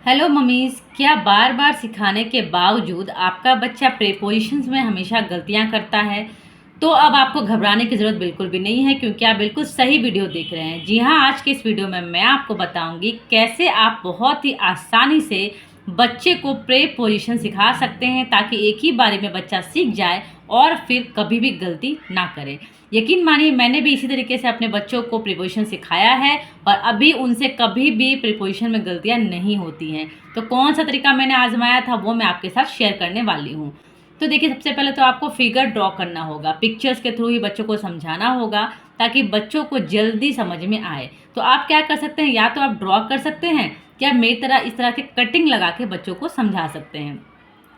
Hello mummy's, क्या बार बार सिखाने के बावजूद आपका बच्चा प्रीपोजिशंस में हमेशा गलतियां करता है? तो अब आपको घबराने की ज़रूरत बिल्कुल भी नहीं है, क्योंकि आप बिल्कुल सही वीडियो देख रहे हैं। जी हाँ, आज के इस वीडियो में मैं आपको बताऊंगी कैसे आप बहुत ही आसानी से बच्चे को प्रीपोजिशन सिखा सकते हैं, ताकि एक ही बारी में बच्चा सीख जाए और फिर कभी भी गलती ना करे। यकीन मानिए, मैंने भी इसी तरीके से अपने बच्चों को प्रीपोजिशन सिखाया है और अभी उनसे कभी भी प्रीपोजिशन में गलतियां नहीं होती हैं। तो कौन सा तरीका मैंने आजमाया था वो मैं आपके साथ शेयर करने वाली हूँ। तो देखिए, सबसे पहले तो आपको फिगर ड्रॉ करना होगा, पिक्चर्स के थ्रू ही बच्चों को समझाना होगा, ताकि बच्चों को जल्दी समझ में आए। तो आप क्या कर सकते हैं, या तो आप ड्रॉ कर सकते हैं, या मेरी तरह इस तरह के कटिंग लगा के बच्चों को समझा सकते हैं।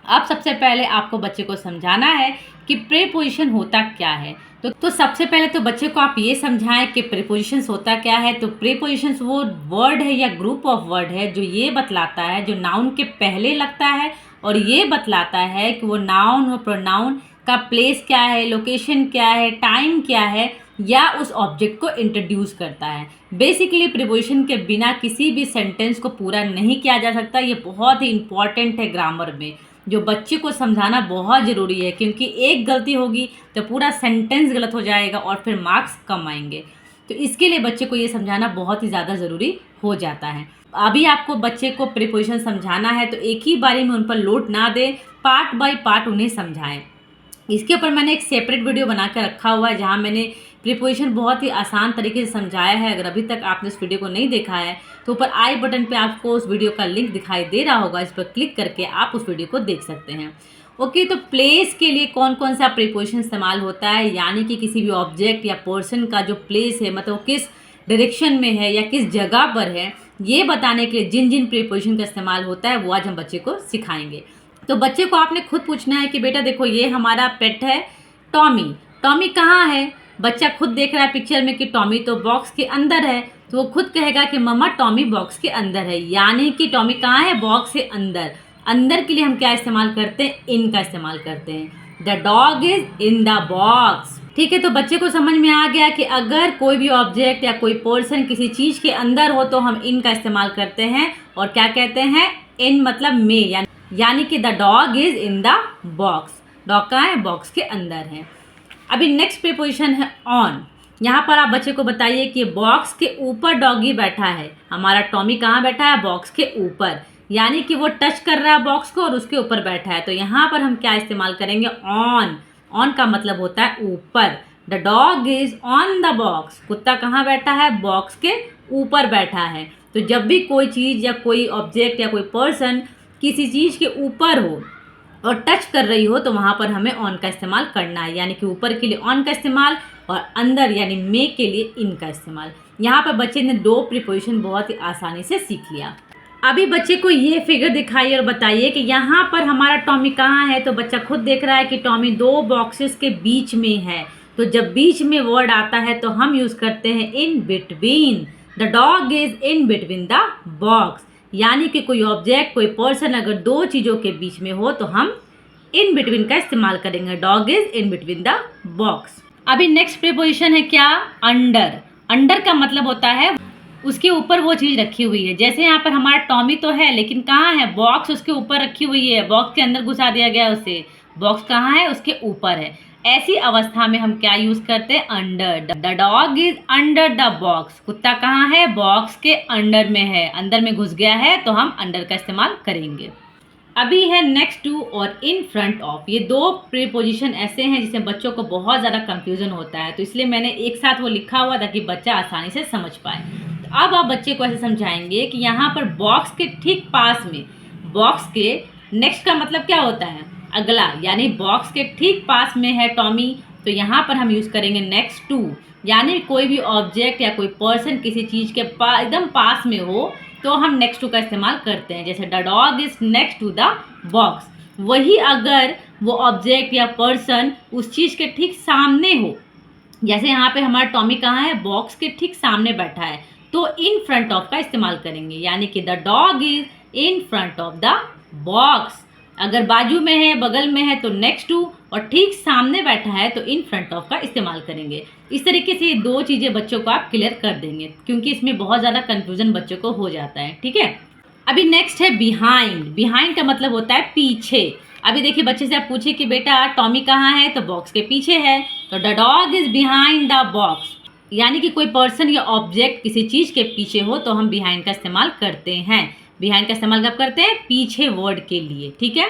अब सबसे पहले आपको बच्चे को समझाना है कि प्रीपोजिशन होता क्या है। तो सबसे पहले तो बच्चे को आप ये समझाएं कि प्रीपोजिशंस होता क्या है। तो प्रीपोजिशंस वो वर्ड है या ग्रुप ऑफ वर्ड है जो ये बतलाता है, जो नाउन के पहले लगता है, और ये बतलाता है कि वो नाउन और प्रोनाउन का प्लेस क्या है, लोकेशन क्या है, टाइम क्या है, या उस ऑब्जेक्ट को इंट्रोड्यूस करता है। बेसिकली प्रीपोजिशन के बिना किसी भी सेंटेंस को पूरा नहीं किया जा सकता। ये बहुत ही इंपॉर्टेंट है ग्रामर में, जो बच्चे को समझाना बहुत ज़रूरी है, क्योंकि एक गलती होगी तो पूरा सेंटेंस गलत हो जाएगा और फिर मार्क्स कम आएंगे। तो इसके लिए बच्चे को ये समझाना बहुत ही ज़्यादा ज़रूरी हो जाता है। अभी आपको बच्चे को प्रीपोजिशन समझाना है, तो एक ही बारी में उन पर लोड ना दें, पार्ट बाय पार्ट उन्हें समझाएं। इसके ऊपर मैंने एक सेपरेट वीडियो बना के रखा हुआ है, जहाँ मैंने प्रीपोजिशन बहुत ही आसान तरीके से समझाया है। अगर अभी तक आपने उस वीडियो को नहीं देखा है तो ऊपर आई बटन पे आपको उस वीडियो का लिंक दिखाई दे रहा होगा, इस पर क्लिक करके आप उस वीडियो को देख सकते हैं। ओके, तो प्लेस के लिए कौन कौन सा प्रीपोजिशन इस्तेमाल होता है, यानी कि किसी भी ऑब्जेक्ट या पर्सन का जो प्लेस है, मतलब किस डायरेक्शन में है या किस जगह पर है, ये बताने के लिए जिन जिन प्रीपोजिशन का इस्तेमाल होता है वो आज हम बच्चे को सिखाएंगे। तो बच्चे को आपने खुद पूछना है कि बेटा देखो, ये हमारा पेट है टॉमी। टॉमी कहाँ है? बच्चा खुद देख रहा है पिक्चर में कि टॉमी तो बॉक्स के अंदर है, तो वो खुद कहेगा कि मम्मा टॉमी बॉक्स के अंदर है, यानी कि टॉमी कहाँ है? बॉक्स के अंदर। अंदर के लिए हम क्या इस्तेमाल करते हैं? इन का इस्तेमाल करते हैं। The dog is in the box. ठीक है, तो बच्चे को समझ में आ गया कि अगर कोई भी ऑब्जेक्ट या कोई पर्सन किसी चीज़ के अंदर हो तो हम इन का इस्तेमाल करते हैं, और क्या कहते हैं? इन मतलब में, यानी कि the dog is in the box. Dog कहाँ है? बॉक्स के अंदर है। अभी नेक्स्ट प्रीपोजिशन है ऑन। यहाँ पर आप बच्चे को बताइए कि बॉक्स के ऊपर डॉगी बैठा है। हमारा टॉमी कहाँ बैठा है? बॉक्स के ऊपर, यानी कि वो टच कर रहा है बॉक्स को और उसके ऊपर बैठा है। तो यहाँ पर हम क्या इस्तेमाल करेंगे? ऑन। ऑन का मतलब होता है ऊपर। The dog is on the box. कुत्ता कहाँ बैठा है? बॉक्स के ऊपर बैठा है। तो जब भी कोई चीज़ या कोई ऑब्जेक्ट या कोई पर्सन किसी चीज़ के ऊपर हो और टच कर रही हो, तो वहाँ पर हमें ऑन का इस्तेमाल करना है, यानी कि ऊपर के लिए ऑन का इस्तेमाल और अंदर यानी में के लिए इन का इस्तेमाल। यहाँ पर बच्चे ने दो प्रीपोजिशन बहुत ही आसानी से सीख लिया। अभी बच्चे को ये फिगर दिखाइए और बताइए कि यहाँ पर हमारा टॉमी कहाँ है। तो बच्चा खुद देख रहा है कि टॉमी दो बॉक्सेस के बीच में है। तो जब बीच में वर्ड आता है तो हम यूज़ करते हैं in between. The dog is in between the box, यानी कि कोई ऑब्जेक्ट, कोई पर्सन अगर दो चीज़ों के बीच में हो तो हम इन बिटवीन का इस्तेमाल करेंगे। Dog is in between the box. अभी नेक्स्ट प्रीपोजिशन है क्या? अंडर। अंडर का मतलब होता है उसके ऊपर वो चीज़ रखी हुई है। जैसे यहाँ पर हमारा टॉमी तो है, लेकिन कहाँ है? बॉक्स उसके ऊपर रखी हुई है, बॉक्स के अंदर घुसा दिया गया उसे। बॉक्स कहाँ है? उसके ऊपर है। ऐसी अवस्था में हम क्या यूज़ करते हैं? Under. The dog is under the box. कुत्ता कहाँ है? बॉक्स के अंडर में है, अंदर में घुस गया है, तो हम अंडर का इस्तेमाल करेंगे। अभी है नेक्स्ट टू और इन फ्रंट ऑफ। ये दो प्रीपोजिशन ऐसे हैं जिसमें बच्चों को बहुत ज़्यादा कंफ्यूजन होता है, तो इसलिए मैंने एक साथ वो लिखा हुआ ताकि बच्चा आसानी से समझ पाए। तो अब आप बच्चे को ऐसे समझाएंगे कि यहाँ पर बॉक्स के ठीक पास में, बॉक्स के नेक्स्ट का मतलब क्या होता है? अगला, यानी बॉक्स के ठीक पास में है टॉमी, तो यहाँ पर हम यूज़ करेंगे नेक्स्ट टू। यानी कोई भी ऑब्जेक्ट या कोई पर्सन किसी चीज़ के एकदम पास में हो तो हम नेक्स्ट टू का इस्तेमाल करते हैं। जैसे the dog is next to the box, वही अगर वो ऑब्जेक्ट या पर्सन उस चीज़ के ठीक सामने हो, जैसे यहाँ पे हमारा टॉमी कहाँ है? बॉक्स के ठीक सामने बैठा है, तो इन फ्रंट ऑफ का इस्तेमाल करेंगे, यानी कि the dog is in front of the box. अगर बाजू में है, बगल में है, तो नेक्स्ट टू, और ठीक सामने बैठा है तो इन फ्रंट ऑफ का इस्तेमाल करेंगे। इस तरीके से ये दो चीज़ें बच्चों को आप क्लियर कर देंगे, क्योंकि इसमें बहुत ज़्यादा कन्फ्यूज़न बच्चों को हो जाता है। ठीक है, अभी नेक्स्ट है बिहाइंड। बिहाइंड का मतलब होता है पीछे। अभी देखिए बच्चे से आप पूछे कि बेटा टॉमी कहाँ है, तो बॉक्स के पीछे है, तो the dog is behind the box. यानी कि कोई पर्सन या ऑब्जेक्ट किसी चीज के पीछे हो तो हम बिहाइंड का इस्तेमाल करते हैं। बिहाइंड का इस्तेमाल कब करते हैं? पीछे वर्ड के लिए, ठीक है।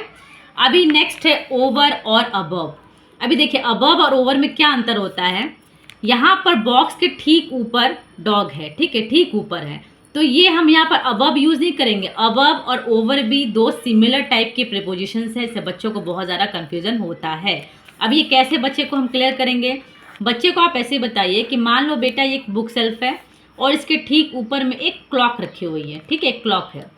अभी नेक्स्ट है ओवर और अबव। अभी देखिए अबव और ओवर में क्या अंतर होता है। यहाँ पर बॉक्स के ठीक ऊपर डॉग है, ठीक है, ठीक ऊपर है, तो ये हम यहाँ पर अबव यूज़ नहीं करेंगे। अबव और ओवर भी दो सिमिलर टाइप के प्रीपोजिशंस हैं, इससे बच्चों को बहुत ज़्यादा कन्फ्यूज़न होता है। अब ये कैसे बच्चे को हम क्लियर करेंगे? बच्चे को आप ऐसे बताइए कि मान लो बेटा ये एक बुक सेल्फ है और इसके ठीक ऊपर में एक क्लॉक रखी हुई है, ठीक है, एक क्लॉक है।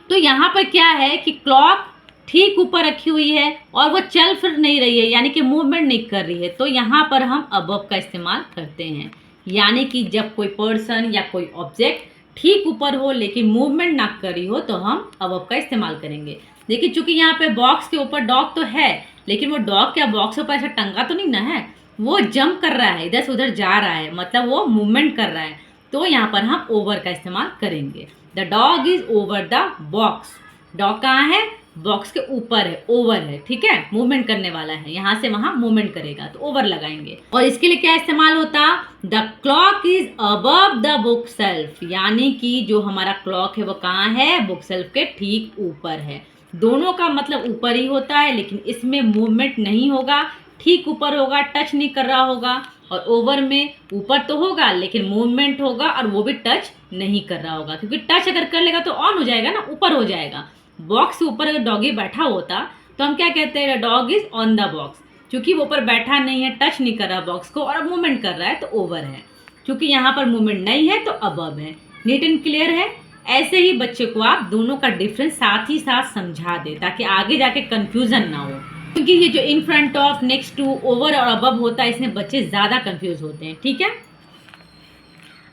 तो यहाँ पर क्या है कि क्लॉक ठीक ऊपर रखी हुई है और वो चल फिर नहीं रही है, यानी कि मूवमेंट नहीं कर रही है, तो यहाँ पर हम अबव का इस्तेमाल करते हैं। यानी कि जब कोई पर्सन या कोई ऑब्जेक्ट ठीक ऊपर हो लेकिन मूवमेंट ना करी हो तो हम अबव का इस्तेमाल करेंगे। देखिए चूंकि यहाँ पे बॉक्स के ऊपर डॉग तो है, लेकिन वो डॉग क्या बॉक्स के ऊपर ऐसा टंगा तो नहीं ना है, वो जंप कर रहा है, इधर से उधर जा रहा है, मतलब वो मूवमेंट कर रहा है, तो यहाँ पर हम ओवर का इस्तेमाल करेंगे। The dog is over the box. Dog कहाँ है? बॉक्स के ऊपर है, ओवर है, ठीक है, मूवमेंट करने वाला है, यहाँ से वहाँ मूवमेंट करेगा तो ओवर लगाएंगे। और इसके लिए क्या इस्तेमाल होता? The clock is above the book shelf. यानी कि जो हमारा क्लॉक है वो कहाँ है? बुक सेल्फ के ठीक ऊपर है। दोनों का मतलब ऊपर ही होता है, लेकिन इसमें मूवमेंट नहीं होगा, ठीक ऊपर होगा, टच नहीं कर रहा होगा। और ओवर में ऊपर तो होगा लेकिन मूवमेंट होगा और वो भी टच नहीं कर रहा होगा, क्योंकि टच अगर कर लेगा तो ऑन हो जाएगा ना, ऊपर हो जाएगा। बॉक्स के ऊपर अगर डॉगी बैठा होता तो हम क्या कहते हैं? Dog is on the box. क्योंकि वो ऊपर बैठा नहीं है, टच नहीं कर रहा बॉक्स को और अब मूवमेंट कर रहा है तो ओवर है। क्योंकि यहाँ पर मूवमेंट नहीं है तो अबव है। नीट एंड क्लियर है। ऐसे ही बच्चे को आप दोनों का डिफरेंस साथ ही साथ समझा दे ताकि आगे जाके कंफ्यूजन ना हो। क्योंकि ये जो in front of, next to, over और अबव होता है इसमें बच्चे ज़्यादा कंफ्यूज होते हैं, ठीक है।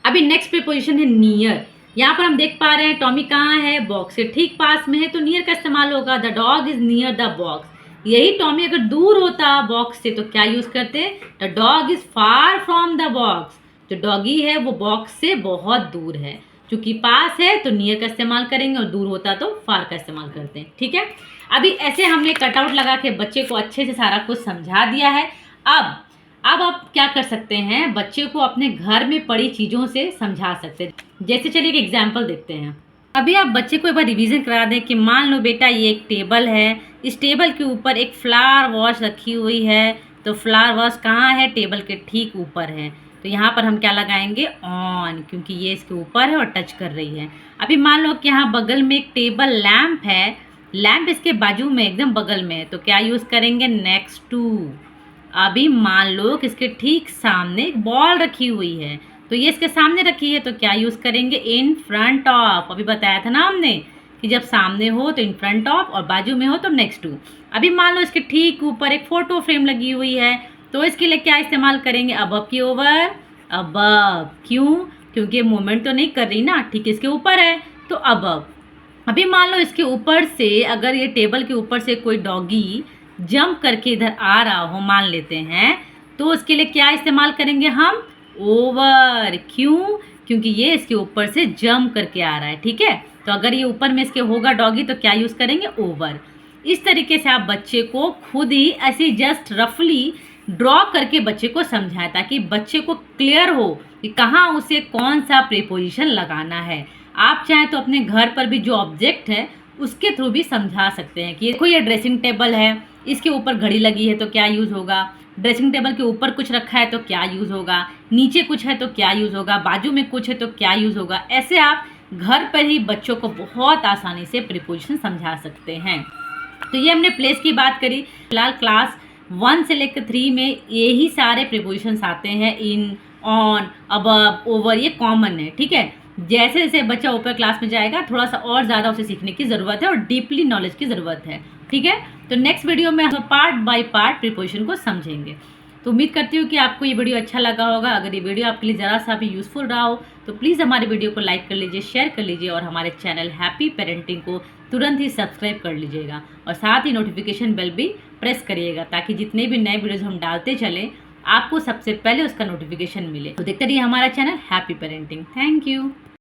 अभी नेक्स्ट प्रीपोजिशन है नियर। यहाँ पर हम देख पा रहे हैं टॉमी कहाँ है? बॉक्स से ठीक पास में है, तो नियर का इस्तेमाल होगा। The dog is near the box. यही टॉमी अगर दूर होता बॉक्स से तो क्या यूज करते? The dog is far from the box. जो डॉगी है वो बॉक्स से बहुत दूर है। क्योंकि पास है तो नियर का इस्तेमाल करेंगे और दूर होता तो फार का इस्तेमाल करते हैं, ठीक है। अभी ऐसे हमने कटआउट लगा के बच्चे को अच्छे से सारा कुछ समझा दिया है। अब आप क्या कर सकते हैं? बच्चे को अपने घर में पड़ी चीज़ों से समझा सकते हैं। जैसे चलिए एक एग्जाम्पल देखते हैं। अभी आप बच्चे को एक बार रिवीजन करा दें कि मान लो बेटा ये एक टेबल है, इस टेबल के ऊपर एक फ्लावर वॉश रखी हुई है, तो फ्लावर वॉश कहाँ है? टेबल के ठीक ऊपर है, तो यहाँ पर हम क्या लगाएंगे? ऑन, क्योंकि ये इसके ऊपर है और टच कर रही है। अभी मान लो कि यहाँ बगल में एक टेबल लैम्प है, लैम्प इसके बाजू में एकदम बगल में है, तो क्या यूज़ करेंगे? Next to. अभी मान लो कि इसके ठीक सामने एक बॉल रखी हुई है, तो ये इसके सामने रखी है, तो क्या यूज़ करेंगे? इन फ्रंट ऑफ। अभी बताया था ना हमने कि जब सामने हो तो इन फ्रंट ऑफ और बाजू में हो तो नेक्स्ट टू। अभी मान लो इसके ठीक ऊपर एक फ़ोटो फ्रेम लगी हुई है, तो इसके लिए क्या इस्तेमाल करेंगे? अबव की ओवर। अबव क्यों? क्योंकि मूवमेंट तो नहीं कर रही ना, ठीक इसके ऊपर है तो अबव। अभी मान लो इसके ऊपर से अगर ये टेबल के ऊपर से कोई डॉगी जंप करके इधर आ रहा हो, मान लेते हैं, तो उसके लिए क्या इस्तेमाल करेंगे हम? ओवर। क्यों? क्योंकि ये इसके ऊपर से जंप करके आ रहा है, ठीक है। तो अगर ये ऊपर में इसके होगा डॉगी तो क्या यूज़ करेंगे? ओवर। इस तरीके से आप बच्चे को खुद ही ऐसे जस्ट रफली ड्रॉ करके बच्चे को समझाएं ताकि बच्चे को क्लियर हो कि कहाँ उसे कौन सा प्रीपोजिशन लगाना है। आप चाहें तो अपने घर पर भी जो ऑब्जेक्ट है उसके थ्रू भी समझा सकते हैं कि देखो ये ड्रेसिंग टेबल है, इसके ऊपर घड़ी लगी है तो क्या यूज़ होगा? ड्रेसिंग टेबल के ऊपर कुछ रखा है तो क्या यूज़ होगा? नीचे कुछ है तो क्या यूज़ होगा? बाजू में कुछ है तो क्या यूज़ होगा? ऐसे आप घर पर ही बच्चों को बहुत आसानी से प्रीपोजिशन समझा सकते हैं। तो ये हमने प्लेस की बात करी। फिलहाल क्लास 1 से लेकर 3 में यही सारे प्रीपोजिशंस आते हैं। इन, ऑन, अबव, ओवर, ये कॉमन है, ठीक है। जैसे जैसे बच्चा ऊपर क्लास में जाएगा थोड़ा सा और ज़्यादा उसे सीखने की ज़रूरत है और डीपली नॉलेज की ज़रूरत है, ठीक है। तो नेक्स्ट वीडियो में हम पार्ट बाय पार्ट प्रीपोजिशन को समझेंगे। तो उम्मीद करती हूँ कि आपको ये वीडियो अच्छा लगा होगा। अगर ये वीडियो आपके लिए ज़रा सा भी यूज़फुल रहा हो तो प्लीज़ हमारे वीडियो को लाइक कर लीजिए, शेयर कर लीजिए और हमारे चैनल हैप्पी पेरेंटिंग को तुरंत ही सब्सक्राइब कर लीजिएगा और साथ ही नोटिफिकेशन बेल भी प्रेस करिएगा ताकि जितने भी नए वीडियोज़ हम डालते चलें आपको सबसे पहले उसका नोटिफिकेशन मिले। तो देखते रहिए हमारा channel happy parenting. Thank you.